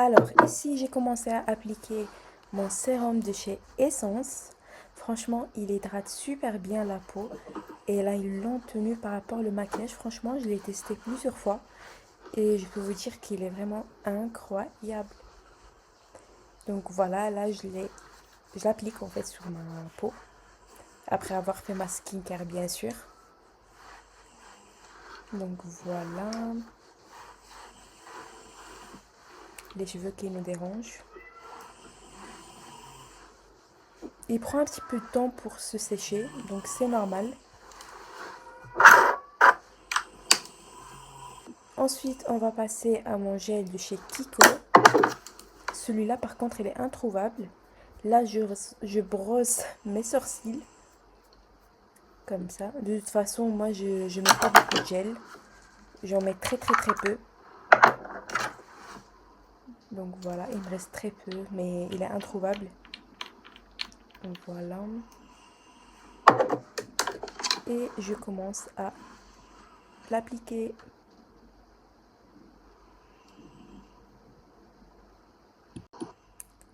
Alors, ici, j'ai commencé à appliquer mon sérum de chez Essence. Franchement, il hydrate super bien la peau. Et là, ils l'ont tenu par rapport au maquillage. Franchement, je l'ai testé plusieurs fois. Et je peux vous dire qu'il est vraiment incroyable. Donc voilà, là, je l'applique en fait sur ma peau. Après avoir fait ma skincare, bien sûr. Donc voilà, les cheveux qui nous dérangent. Il prend un petit peu de temps pour se sécher, donc c'est normal. Ensuite, on va passer à mon gel de chez Kiko. Celui-là, par contre, il est introuvable. Là, je brosse mes sourcils, comme ça. De toute façon, moi, je mets pas beaucoup de gel. J'en mets très très très peu. Donc voilà, il me reste très peu, mais il est introuvable. Donc voilà. Et je commence à l'appliquer.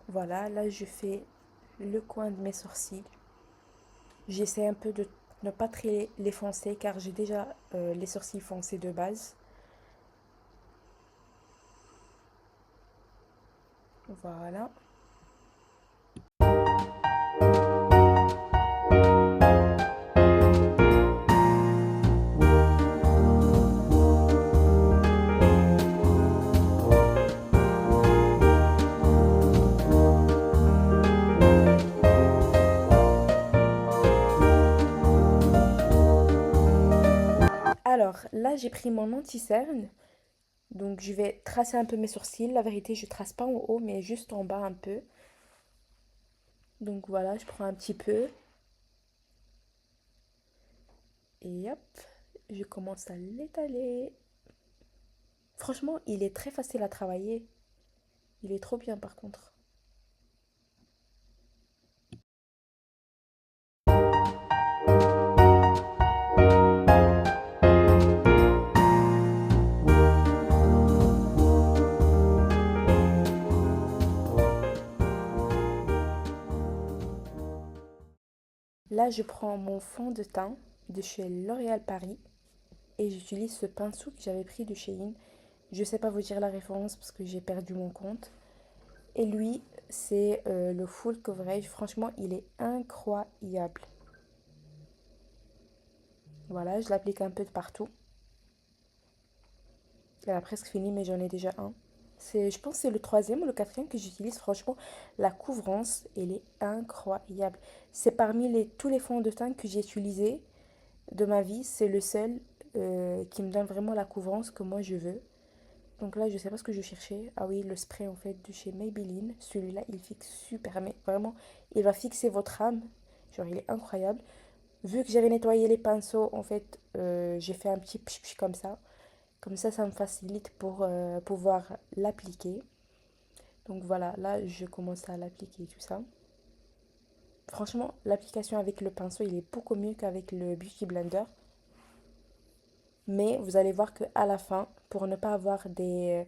Voilà, là je fais le coin de mes sourcils. J'essaie un peu de ne pas très les foncer car j'ai déjà les sourcils foncés de base. Voilà. Alors là j'ai pris mon anti-cerne. Donc je vais tracer un peu mes sourcils. La vérité je trace pas en haut mais juste en bas un peu. Donc voilà, je prends un petit peu. Et hop, je commence à l'étaler. Franchement, il est très facile à travailler. Il est trop bien par contre. Là, je prends mon fond de teint de chez L'Oréal Paris et j'utilise ce pinceau que j'avais pris de chez In. Je sais pas vous dire la référence parce que j'ai perdu mon compte. Et lui, c'est le full coverage. Franchement, il est incroyable. Voilà, je l'applique un peu de partout. Elle a presque fini, mais j'en ai déjà un. Je pense que c'est le troisième ou le quatrième que j'utilise. Franchement, la couvrance, elle est incroyable. C'est parmi tous les fonds de teint que j'ai utilisés de ma vie. C'est le seul qui me donne vraiment la couvrance que moi je veux. Donc là, je sais pas ce que je cherchais. Ah oui, le spray en fait de chez Maybelline. Celui-là, il fixe super. Mais vraiment, il va fixer votre âme. Genre, il est incroyable. Vu que j'avais nettoyé les pinceaux, en fait, j'ai fait un petit pch pch comme ça. Comme ça me facilite pour pouvoir l'appliquer. Donc voilà, là, je commence à l'appliquer tout ça. Franchement, l'application avec le pinceau, il est beaucoup mieux qu'avec le Beauty Blender. Mais vous allez voir qu'à la fin, pour ne pas avoir des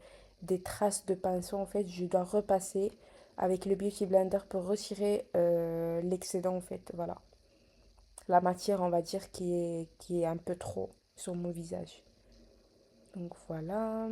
traces de pinceau, en fait, je dois repasser avec le Beauty Blender pour retirer l'excédent, en fait. Voilà. La matière, on va dire, qui est un peu trop sur mon visage. Donc voilà.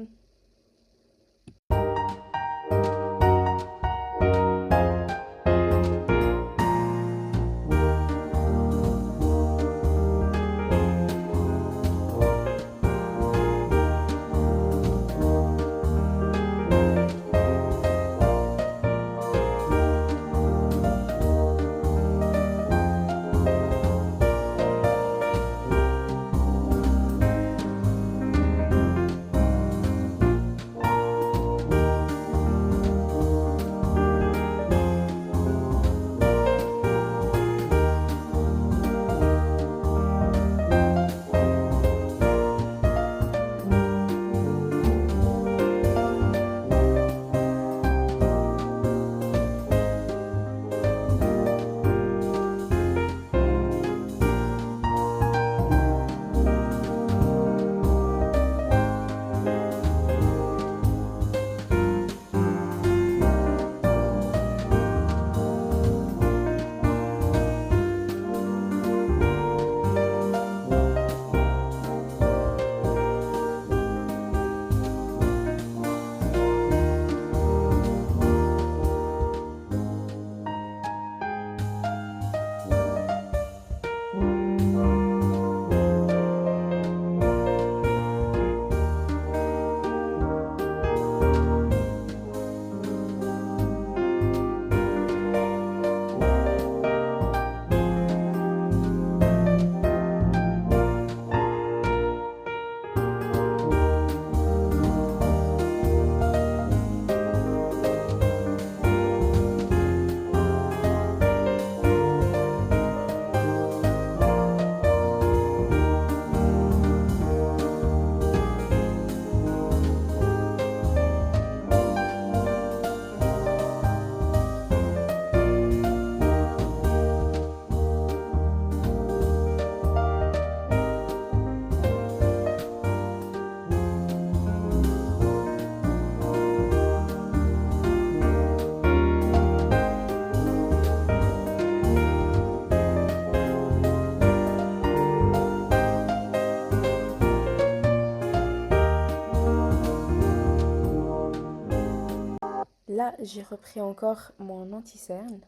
là, j'ai repris encore mon anti-cerne.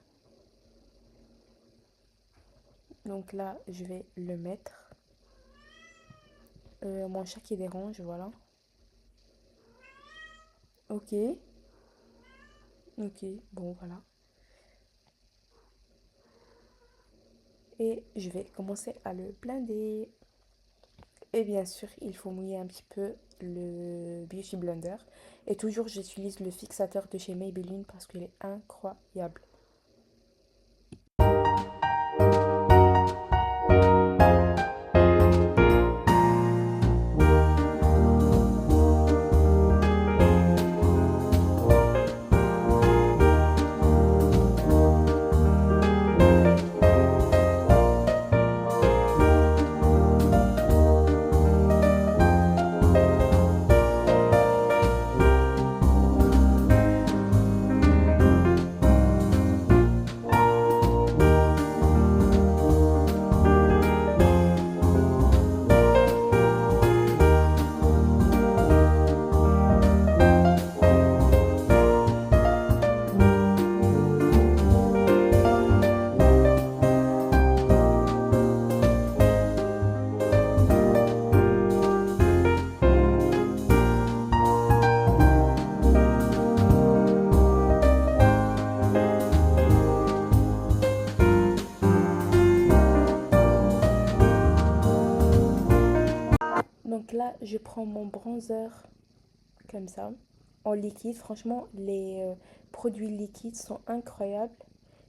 Donc là, je vais le mettre. Mon chat qui dérange, voilà. Ok, ok, bon voilà. Et je vais commencer à le blinder. Et bien sûr, il faut mouiller un petit peu le Beauty Blender. Et toujours, j'utilise le fixateur de chez Maybelline parce qu'il est incroyable. Donc là, je prends mon bronzer comme ça, en liquide. Franchement, les produits liquides sont incroyables.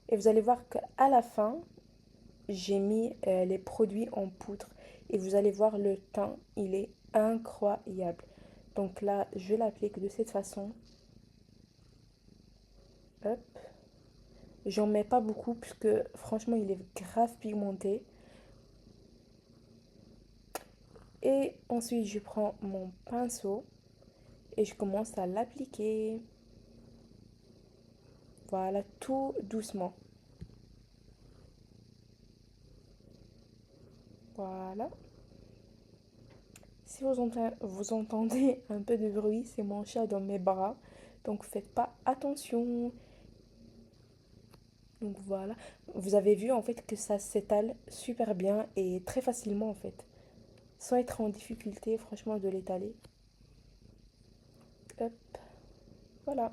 Et vous allez voir qu'à la fin, j'ai mis les produits en poudre. Et vous allez voir le teint, il est incroyable. Donc là, je l'applique de cette façon. Hop. J'en mets pas beaucoup puisque franchement, il est grave pigmenté. Et ensuite, je prends mon pinceau et je commence à l'appliquer. Voilà, tout doucement. Voilà. Si vous entendez un peu de bruit, c'est mon chat dans mes bras. Donc faites pas attention. Donc voilà. Vous avez vu en fait que ça s'étale super bien et très facilement en fait. Sans être en difficulté, franchement, de l'étaler. Hop. Voilà.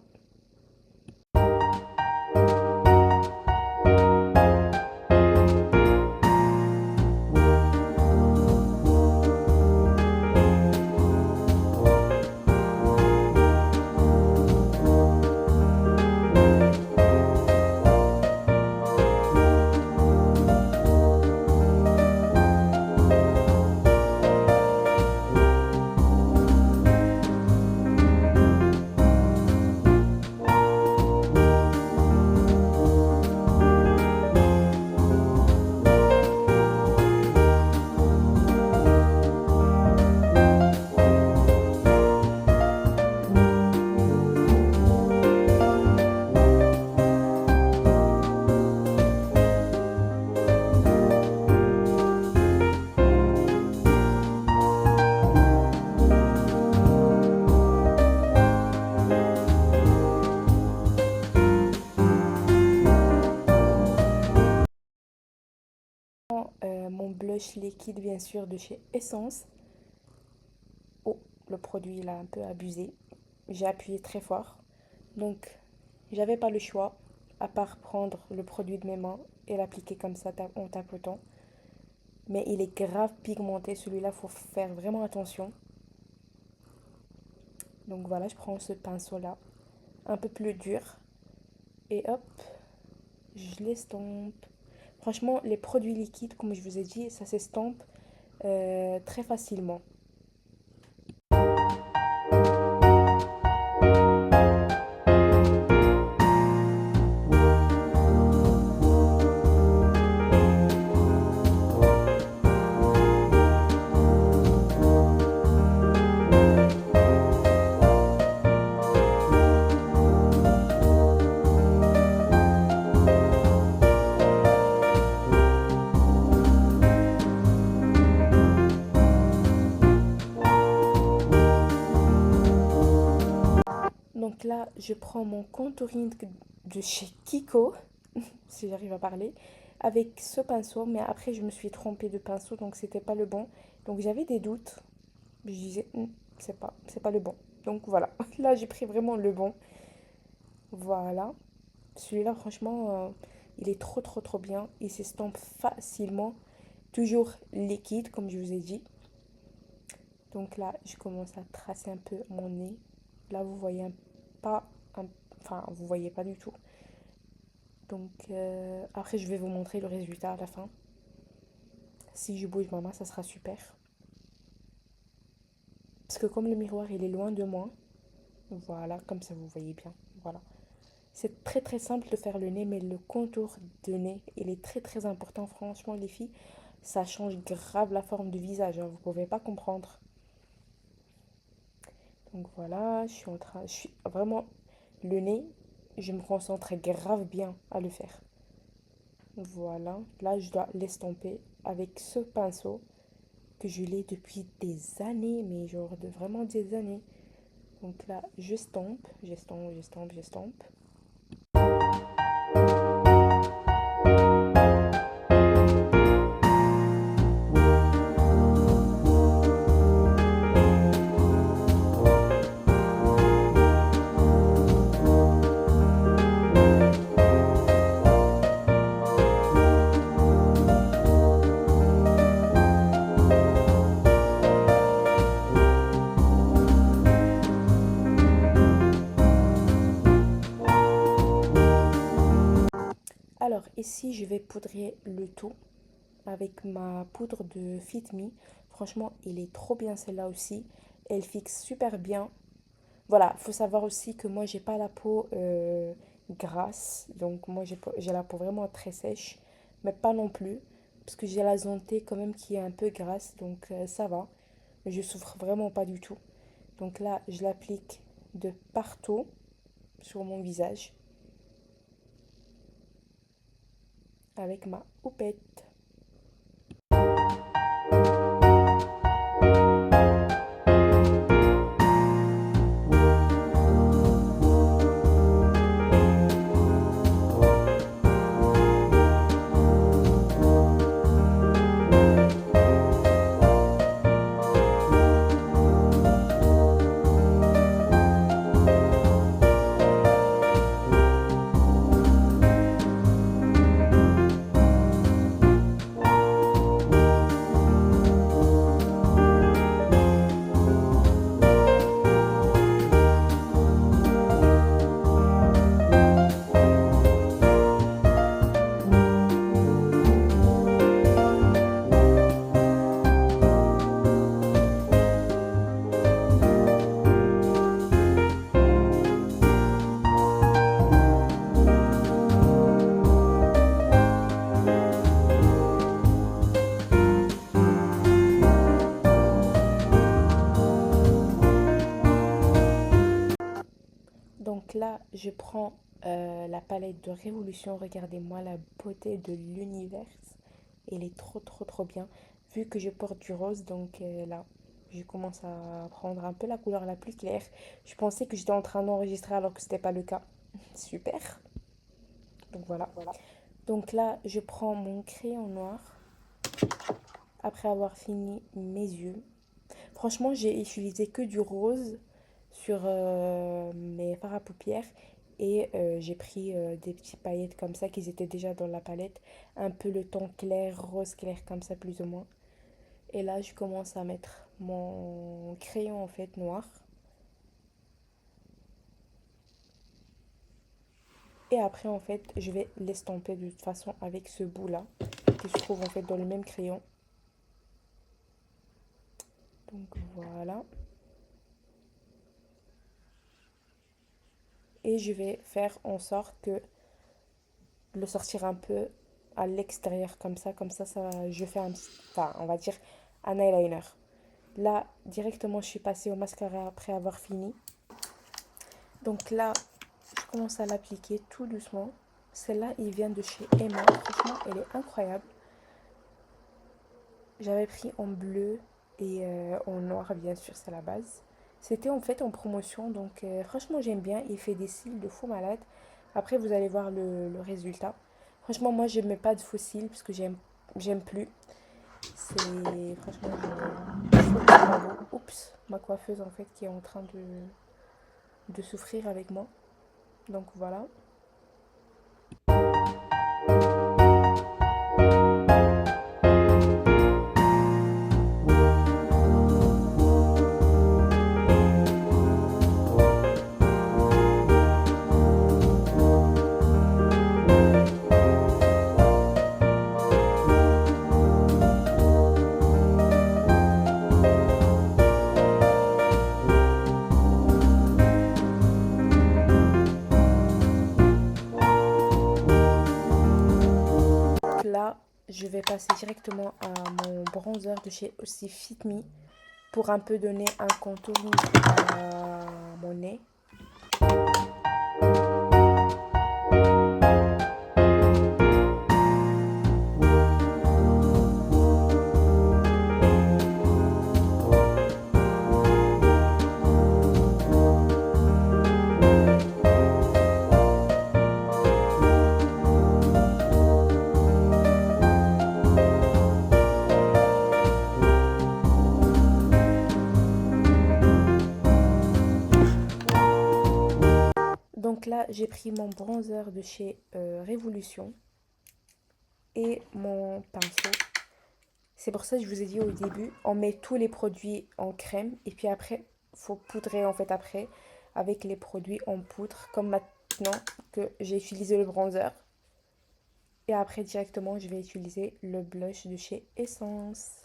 Mon blush liquide, bien sûr, de chez Essence. Oh, le produit, il a un peu abusé. J'ai appuyé très fort. Donc, j'avais pas le choix, à part prendre le produit de mes mains et l'appliquer comme ça en tapotant. Mais il est grave pigmenté, celui-là, faut faire vraiment attention. Donc voilà, je prends ce pinceau-là, un peu plus dur. Et hop, je l'estompe. Franchement, les produits liquides, comme je vous ai dit, ça s'estompe très facilement. Donc là, je prends mon contouring de chez Kiko, si j'arrive à parler, avec ce pinceau. Mais après, je me suis trompée de pinceau, donc c'était pas le bon. Donc j'avais des doutes. Je disais, c'est pas le bon. Donc voilà, là j'ai pris vraiment le bon. Voilà. Celui-là, franchement, il est trop, trop, trop bien. Il s'estompe facilement. Toujours liquide, comme je vous ai dit. Donc là, je commence à tracer un peu mon nez. Là, vous voyez pas, enfin, vous voyez pas du tout. Donc après, je vais vous montrer le résultat à la fin. Si je bouge ma main, ça sera super. Parce que comme le miroir, il est loin de moi, voilà, comme ça vous voyez bien. Voilà. C'est très très simple de faire le nez, mais le contour de nez, il est très très important. Franchement, les filles, ça change grave la forme du visage, hein, vous pouvez pas comprendre. Donc voilà, je suis vraiment le nez, je me concentre grave bien à le faire. Voilà, là je dois l'estomper avec ce pinceau que je l'ai depuis des années, mais genre de vraiment des années. Donc là, j'estompe. Alors ici, je vais poudrer le tout avec ma poudre de Fit Me. Franchement, il est trop bien celle-là aussi. Elle fixe super bien. Voilà, faut savoir aussi que moi, j'ai pas la peau grasse. Donc moi, j'ai la peau vraiment très sèche. Mais pas non plus. Parce que j'ai la zone T quand même qui est un peu grasse. Donc ça va. Mais je souffre vraiment pas du tout. Donc là, je l'applique de partout sur mon visage avec ma houppette. Donc là, je prends la palette de Révolution. Regardez-moi la beauté de l'univers. Elle est trop, trop, trop bien. Vu que je porte du rose, donc là, je commence à prendre un peu la couleur la plus claire. Je pensais que j'étais en train d'enregistrer alors que c'était pas le cas. Super. Donc voilà. Donc là, je prends mon crayon noir après avoir fini mes yeux. Franchement, j'ai utilisé que du rose sur mes fards à paupières et j'ai pris des petites paillettes comme ça qui étaient déjà dans la palette, un peu le ton clair, rose clair comme ça plus ou moins. Et là, je commence à mettre mon crayon en fait noir. Et après, en fait, je vais l'estomper de toute façon avec ce bout-là qui se trouve en fait dans le même crayon. Donc voilà. Et je vais faire en sorte que le sortir un peu à l'extérieur comme ça, je fais un petit, enfin, on va dire un eyeliner. Là, directement, je suis passée au mascara après avoir fini. Donc là, je commence à l'appliquer tout doucement. Celle-là, il vient de chez Emma. Franchement, elle est incroyable. J'avais pris en bleu et en noir, bien sûr, c'est la base. C'était en fait en promotion, donc franchement j'aime bien. Il fait des cils de fou malade. Après vous allez voir le résultat. Franchement moi je mets pas de faux cils parce que j'aime plus. C'est franchement je trouve que c'est pas beau. Oups, ma coiffeuse en fait qui est en train de souffrir avec moi. Donc voilà. Là, je vais passer directement à mon bronzer de chez aussi Fit Me pour un peu donner un contouring à mon nez. Donc là, j'ai pris mon bronzer de chez Révolution et mon pinceau. C'est pour ça que je vous ai dit au début, on met tous les produits en crème et puis après, faut poudrer en fait après avec les produits en poudre, comme maintenant que j'ai utilisé le bronzer. Et après, directement, je vais utiliser le blush de chez Essence.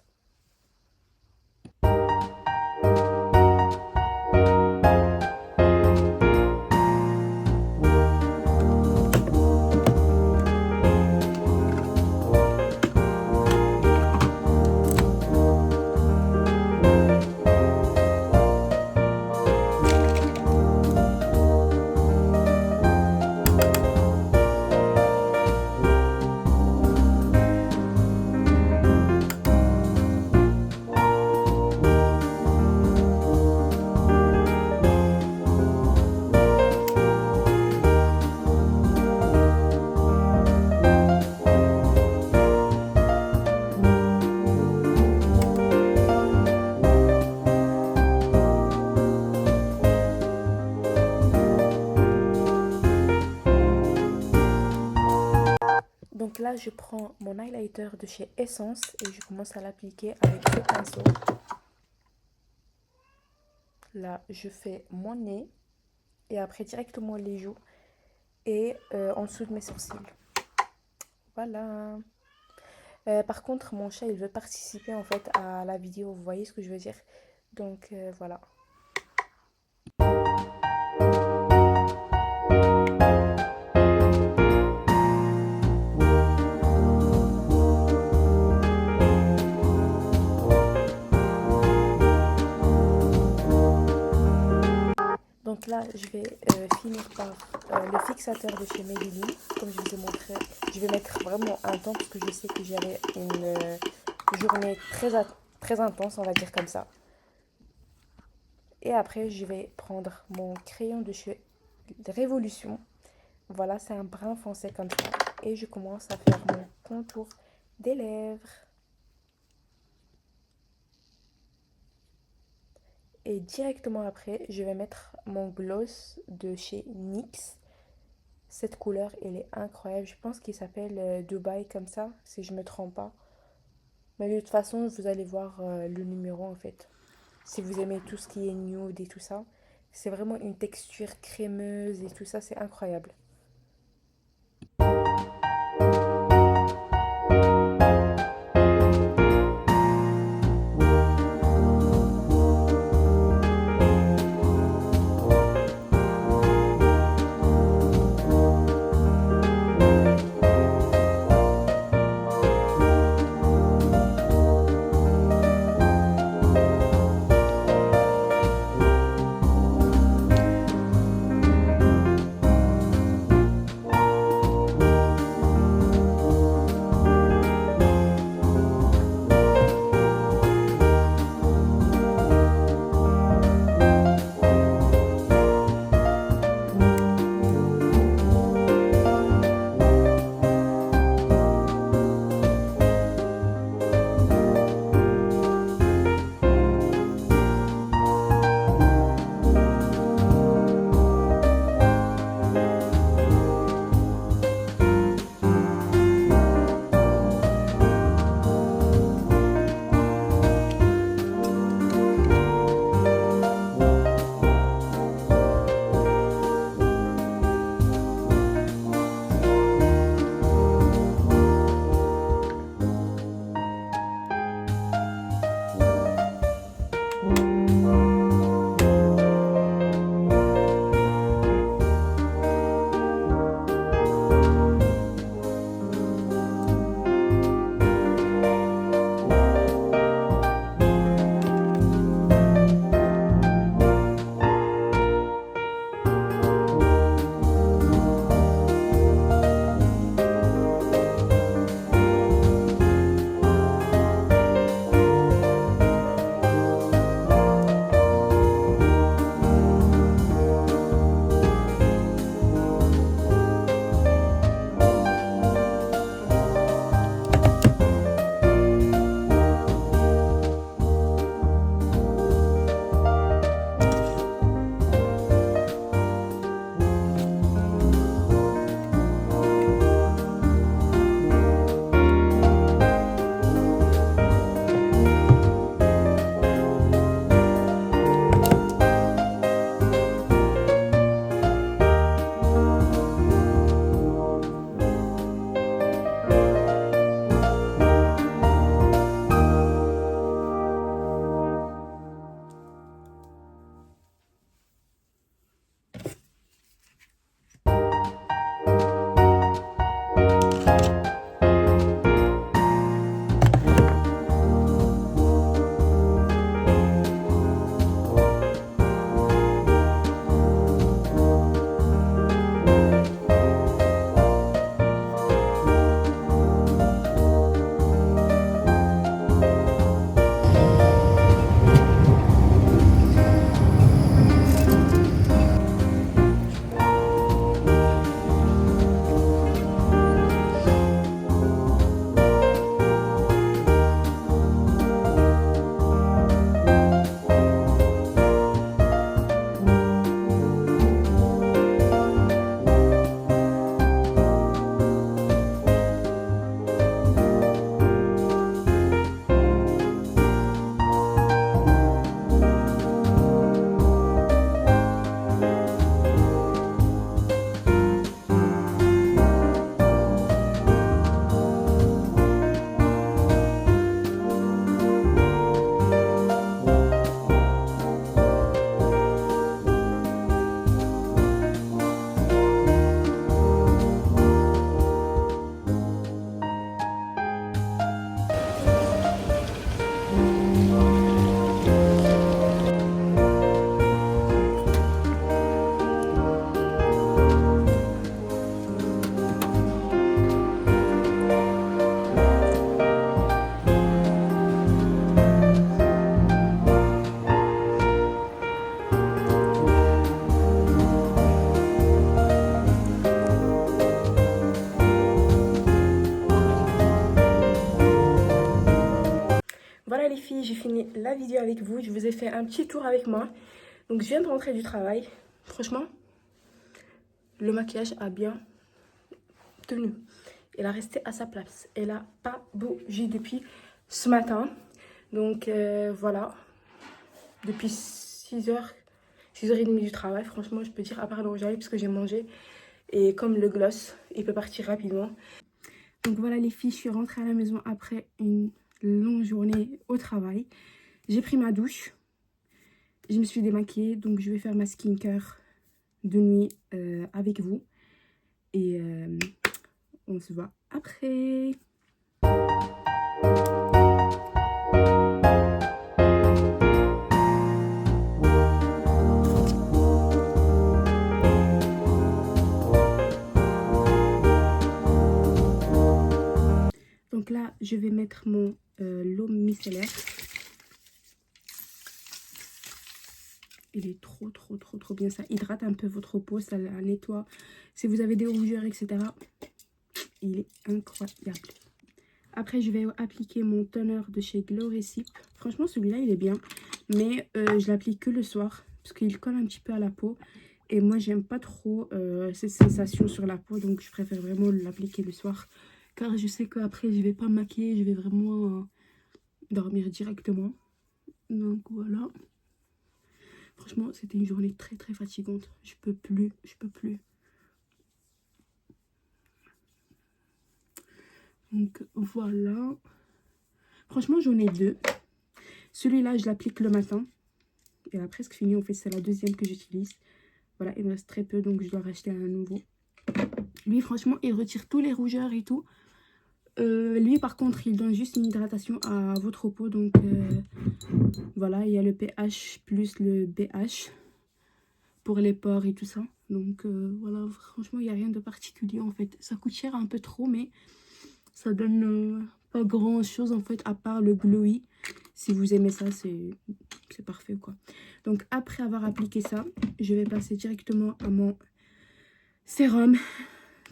Donc là, je prends mon highlighter de chez Essence et je commence à l'appliquer avec ce pinceau. Là, je fais mon nez et après directement les joues et en dessous de mes sourcils. Voilà. Par contre, mon chat, il veut participer en fait à la vidéo, vous voyez ce que je veux dire? Donc voilà. Donc là, je vais finir par le fixateur de chez Maybelline. Comme je vous ai montré, je vais mettre vraiment un temps parce que je sais que j'avais une journée très intense, on va dire comme ça. Et après, je vais prendre mon crayon de chez Révolution. Voilà, c'est un brun foncé comme ça. Et je commence à faire mon contour des lèvres. Et directement après, je vais mettre mon gloss de chez NYX. Cette couleur, elle est incroyable. Je pense qu'il s'appelle Dubaï comme ça, si je ne me trompe pas. Mais de toute façon, vous allez voir le numéro en fait. Si vous aimez tout ce qui est nude et tout ça. C'est vraiment une texture crémeuse et tout ça, c'est incroyable. fini la vidéo avec vous. Je vous ai fait un petit tour avec moi. Donc je viens de rentrer du travail. Franchement, le maquillage a bien tenu. Elle a resté à sa place. Elle n'a pas bougé depuis ce matin. Donc voilà. Depuis 6h, 6h30 du travail. Franchement, je peux dire à part le rouge à lèvres parce que j'ai mangé. Et comme le gloss, il peut partir rapidement. Donc voilà les filles, je suis rentrée à la maison après une longue journée au travail. J'ai pris ma douche. Je me suis démaquillée. Donc je vais faire ma skincare de nuit avec vous. Et on se voit après. Donc là, je vais mettre mon l'eau micellaire. Il est trop bien. Ça hydrate un peu votre peau, ça la nettoie. Si vous avez des rougeurs, etc., il est incroyable. Après, je vais appliquer mon toner de chez Glow Recipe. Franchement, celui-là, il est bien. Mais je l'applique que le soir parce qu'il colle un petit peu à la peau. Et moi, j'aime pas trop cette sensation sur la peau. Donc, je préfère vraiment l'appliquer le soir. Car je sais qu'après, je vais pas me maquiller. Je vais vraiment dormir directement. Donc, voilà. Franchement, c'était une journée très fatigante. Je peux plus. Donc, voilà. Franchement, j'en ai deux. Celui-là, je l'applique le matin. Elle a presque fini. En fait, c'est la deuxième que j'utilise. Voilà, il me reste très peu, donc je dois racheter un nouveau. Lui, franchement, il retire tous les rougeurs et tout. Lui, par contre, il donne juste une hydratation à votre peau. Donc, voilà, il y a le pH plus le BH pour les pores et tout ça. Donc, voilà, franchement, il n'y a rien de particulier, en fait. Ça coûte cher un peu trop, mais ça donne pas grand-chose, en fait, à part le glowy. Si vous aimez ça, c'est parfait, quoi. Donc, après avoir appliqué ça, je vais passer directement à mon sérum.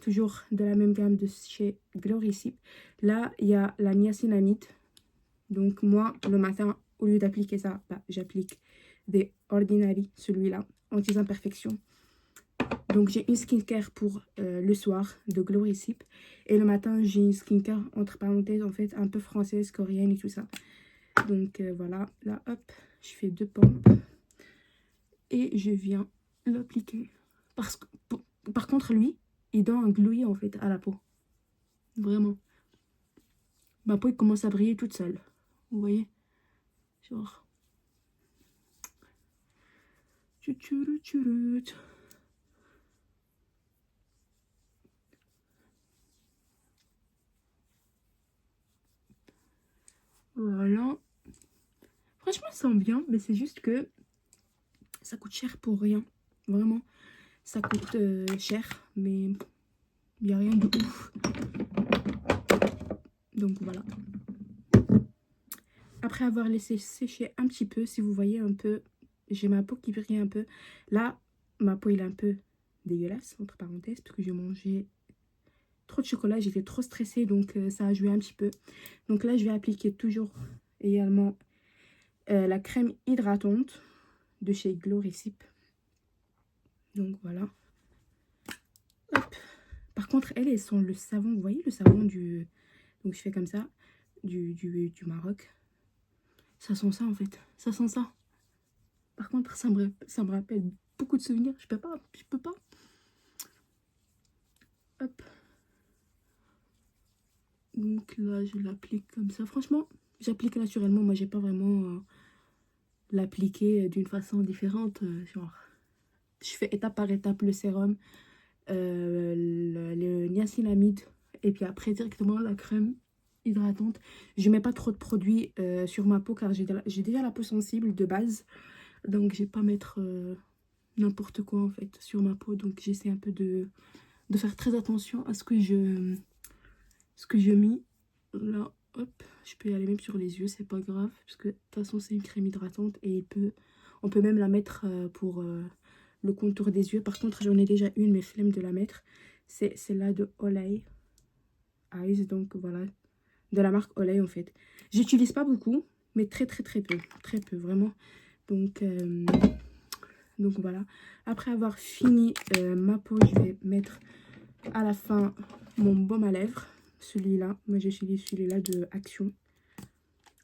Toujours de la même gamme de chez Glow Recipe. Là, il y a la niacinamide. Donc, moi, le matin, au lieu d'appliquer ça, bah, j'applique des Ordinary, celui-là, anti-imperfection. Donc, j'ai une skincare pour le soir de Glow Recipe. Et le matin, j'ai une skincare, entre parenthèses, en fait, un peu française, coréenne et tout ça. Donc, voilà. Là, hop, je fais 2 pompes. Et je viens l'appliquer. Parce que, par contre, lui, il donne un glowy, en fait, à la peau. Vraiment. Ma peau, il commence à briller toute seule. Vous voyez? Genre. Voilà. Franchement, ça sent bien, mais c'est juste que ça coûte cher pour rien. Vraiment. Ça coûte cher, mais il n'y a rien de ouf. Donc voilà. Après avoir laissé sécher un petit peu, si vous voyez un peu, j'ai ma peau qui brille un peu. Là, ma peau il est un peu dégueulasse, entre parenthèses, parce que j'ai mangé trop de chocolat, j'étais trop stressée, donc ça a joué un petit peu. Donc là, je vais appliquer toujours également la crème hydratante de chez Glow Recipe. Donc voilà. Hop. Par contre, elles sont le savon, vous voyez le savon du... Donc je fais comme ça, du Maroc. Ça sent ça en fait, ça sent ça. Par contre, ça me rappelle beaucoup de souvenirs, je peux pas. Hop. Donc là, je l'applique comme ça. Franchement, j'applique naturellement. Moi, j'ai pas vraiment l'appliquer d'une façon différente. Genre, je fais étape par étape le sérum, le niacinamide. Et puis après, directement la crème hydratante. Je mets pas trop de produits sur ma peau car j'ai déjà la peau sensible de base. Donc, je vais pas mettre n'importe quoi en fait sur ma peau. Donc, j'essaie un peu de faire très attention à ce que je mets. Là, hop, je peux y aller même sur les yeux, c'est pas grave. Parce que de toute façon, c'est une crème hydratante et on peut même la mettre pour le contour des yeux. Par contre, j'en ai déjà une, mais flemme de la mettre. C'est celle-là de Olay Eyes, donc voilà. De la marque Olay en fait. J'utilise pas beaucoup, mais très peu, vraiment. Donc voilà. Après avoir fini ma peau, je vais mettre à la fin mon baume à lèvres. Celui-là, moi j'utilise celui-là de Action.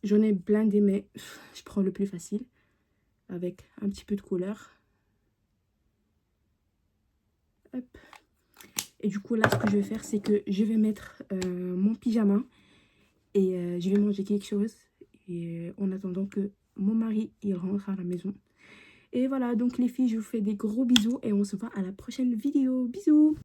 J'en ai blindé, mais je prends le plus facile avec un petit peu de couleur. Hop. Et du coup là, ce que je vais faire, c'est que je vais mettre mon pyjama et je vais manger quelque chose. Et en attendant que mon mari il rentre à la maison. Et voilà, donc les filles, je vous fais des gros bisous et on se voit à la prochaine vidéo. Bisous!